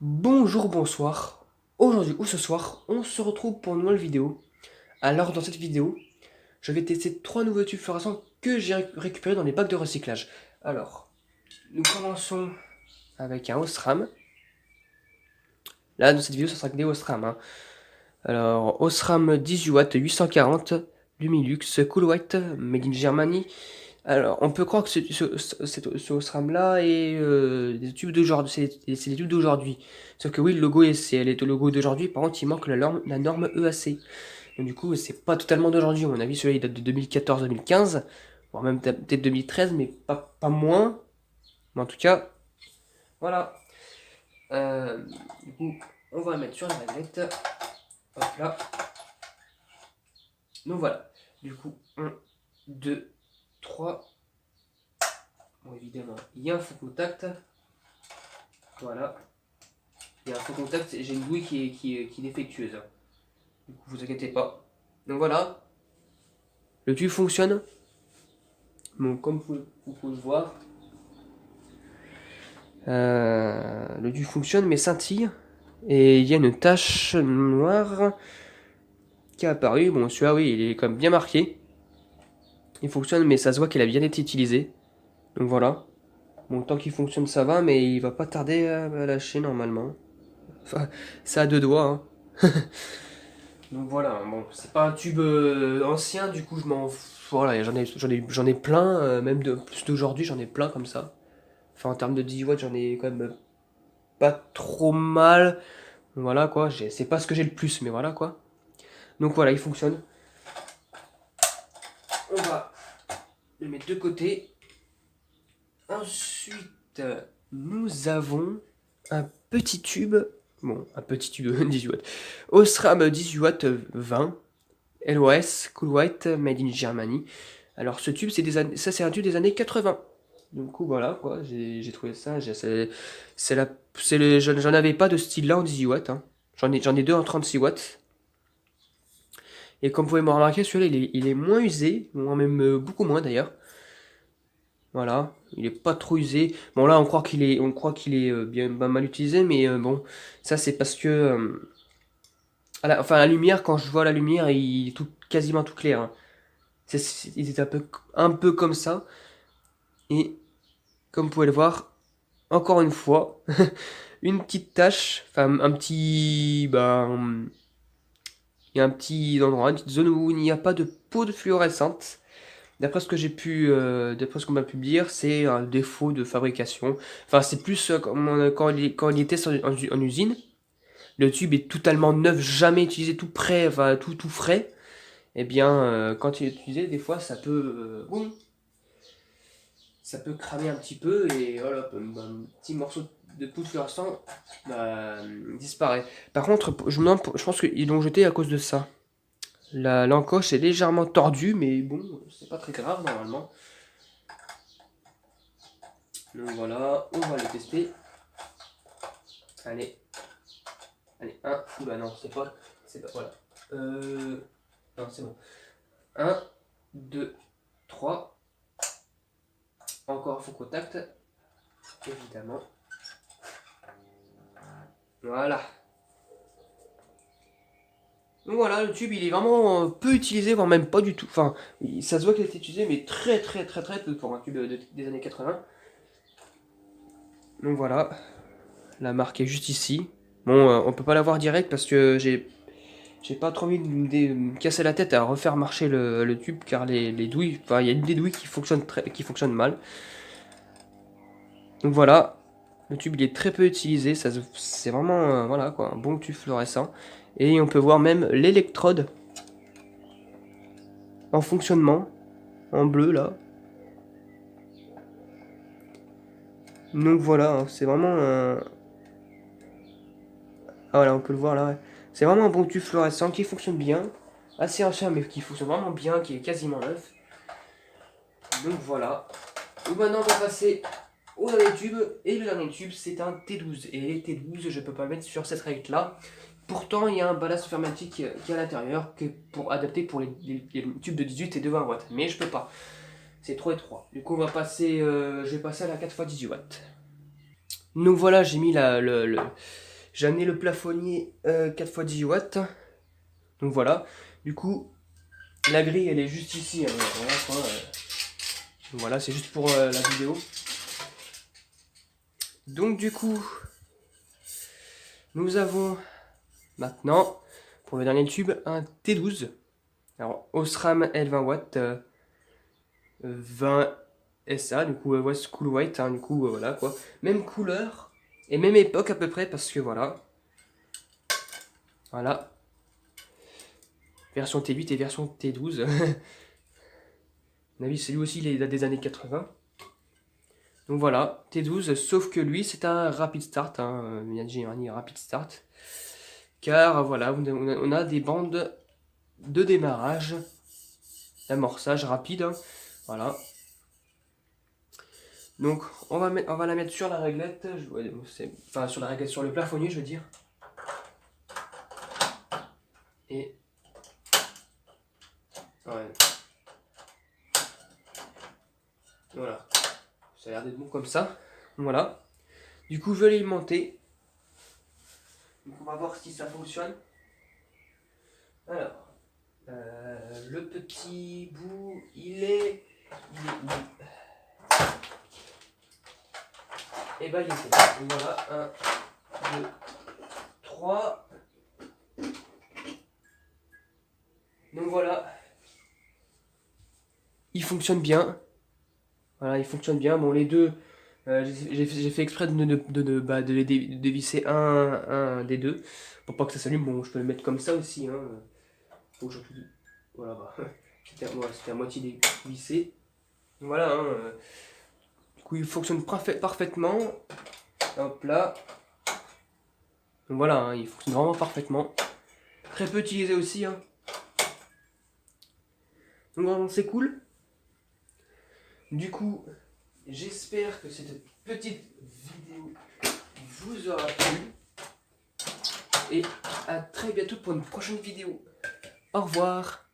Bonjour, bonsoir. Aujourd'hui ou ce soir, on se retrouve pour une nouvelle vidéo. Alors dans cette vidéo, je vais tester trois nouveaux tubes fluorescents que j'ai récupérés dans les bacs de recyclage. Alors, nous commençons avec un Osram. Là, dans cette vidéo, ce sera que des Osram, hein. Alors, Osram 18 watts 840, Lumilux, Cool White, Made in Germany. Alors, on peut croire que ce Osram là est des tubes d'aujourd'hui, c'est des tubes d'aujourd'hui. Sauf que oui, le logo est le logo d'aujourd'hui, par contre il manque la norme EAC. Donc du coup, c'est pas totalement d'aujourd'hui, à mon avis, celui-là il date de 2014-2015, voire même peut-être 2013, mais pas moins. Mais en tout cas, voilà. Du coup, on va le mettre sur la magnette. Hop là. Donc voilà. Du coup, 1, 2, 3. Bon, évidemment, il y a un faux contact. Voilà. Il y a un faux contact, j'ai une douille qui est défectueuse. Du coup, vous inquiétez pas. Donc voilà. Le tube fonctionne. Donc, comme vous pouvez le voir, le tube fonctionne mais scintille. Et il y a une tache noire qui est apparue. Bon, celui-là, oui, il est quand même bien marqué. Il fonctionne, mais ça se voit qu'il a bien été utilisé. Donc voilà. Bon, tant qu'il fonctionne, ça va, mais il va pas tarder à lâcher normalement. Enfin, ça a deux doigts, hein. Donc voilà, bon, c'est pas un tube ancien, du coup je m'en. Voilà, j'en ai plein, même de plus d'aujourd'hui, j'en ai plein comme ça. Enfin, en termes de 10 watts, j'en ai quand même pas trop mal. Voilà quoi, c'est pas ce que j'ai le plus, mais voilà quoi. Donc voilà, il fonctionne. On va le mettre de côté. Ensuite, nous avons un petit tube. Bon, un petit tube 18 watts. Osram 18 watts 20. LOS, Cool White, Made in Germany. Alors ce tube, ça c'est un tube des années 80. Du coup voilà quoi, j'ai trouvé ça. J'en avais pas de style là en 18 watts, hein. J'en ai deux en 36 watts. Et comme vous pouvez me remarquer, celui-là il est moins usé, même beaucoup moins d'ailleurs. Voilà, il est pas trop usé. Bon là on croit qu'il est bien mal utilisé, mais bon, ça c'est parce que la lumière, quand je vois la lumière, il est quasiment tout clair, hein. Il était un peu comme ça. Et comme vous pouvez le voir, encore une fois, une petite tache, enfin un petit, il y a un petit endroit, une petite zone où il n'y a pas de poudre fluorescente. D'après ce qu'on m'a pu dire, c'est un défaut de fabrication. Enfin, c'est plus quand il était en usine. Le tube est totalement neuf, jamais utilisé, tout prêt, enfin tout frais. Eh bien, quand il est utilisé, des fois, ça peut cramer un petit peu et voilà, un petit morceau de poudre fluorescent disparaît. Par contre, je me demande, je pense qu'ils l'ont jeté à cause de ça. L'encoche est légèrement tordue, mais bon, c'est pas très grave normalement. Donc voilà, on va le tester. Allez, allez, un. Oula, non, c'est pas, voilà. Non, c'est bon. Un, 2, 3. Encore faux contact, évidemment. Voilà. Donc voilà, le tube il est vraiment peu utilisé, voire même pas du tout. Enfin, ça se voit qu'il a été utilisé, mais très très très très peu pour un tube des années 80. Donc voilà, la marque est juste ici. Bon, on peut pas la voir direct parce que j'ai pas trop envie de me casser la tête à refaire marcher le tube car les douilles, enfin il y a une des douilles qui fonctionne mal. Donc voilà, le tube il est très peu utilisé, c'est vraiment voilà quoi, un bon tube fluorescent. Et on peut voir même l'électrode en fonctionnement, en bleu là. Donc voilà, hein, c'est vraiment un. Ah voilà, on peut le voir là, ouais. C'est vraiment un bon tube fluorescent qui fonctionne bien. Assez ancien mais qui fonctionne vraiment bien, qui est quasiment neuf. Donc voilà. Donc maintenant on va passer au dernier tube. Et le dernier tube c'est un T12. Et les T12 je peux pas le mettre sur cette règle là. Pourtant il y a un ballast fermatique qui est à l'intérieur adapté pour les tubes de 18 et de 20 watts. Mais je peux pas. C'est trop étroit. Du coup, je vais passer à la 4 x 18 watts. Donc voilà, j'ai mis J'ai amené le plafonnier 4x10 watts. Donc voilà. Du coup, la grille elle est juste ici. Hein, voilà, quoi, voilà, c'est juste pour la vidéo. Donc du coup, nous avons maintenant, pour le dernier tube, un T12. Alors, Osram L20 watts, 20 SA, du coup, ouais, Cool White, hein, du coup, voilà quoi. Même couleur, et même époque à peu près, parce que voilà. Voilà. Version T8 et version T12. À mon avis, celui aussi, il est des années 80. Donc voilà, T12, sauf que lui, c'est un rapid start, hein, j'ai un rapid start. Car voilà, on a des bandes de démarrage, d'amorçage rapide, hein, voilà. Donc on va la mettre sur la réglette, enfin sur la réglette, sur le plafonnier je veux dire. Et ouais. Voilà, ça a l'air d'être bon comme ça. Voilà. Du coup je vais l'alimenter. Donc on va voir si ça fonctionne. Alors, le petit bout, il est où? Et bah il est fait. Donc voilà, 1, 2, 3. Donc voilà. Il fonctionne bien. Voilà, il fonctionne bien. Bon, les deux, j'ai fait exprès de les dévisser un des deux. Pour pas que ça s'allume. Bon, je peux le mettre comme ça aussi. Hein. Faut que voilà, bah, c'était à moitié dévissé. Voilà. Hein. Du coup, il fonctionne parfaitement. Hop là. Donc voilà, hein, il fonctionne vraiment parfaitement. Très peu utilisé aussi. Hein. Donc vraiment, c'est cool. Du coup, j'espère que cette petite vidéo vous aura plu. Et à très bientôt pour une prochaine vidéo. Au revoir.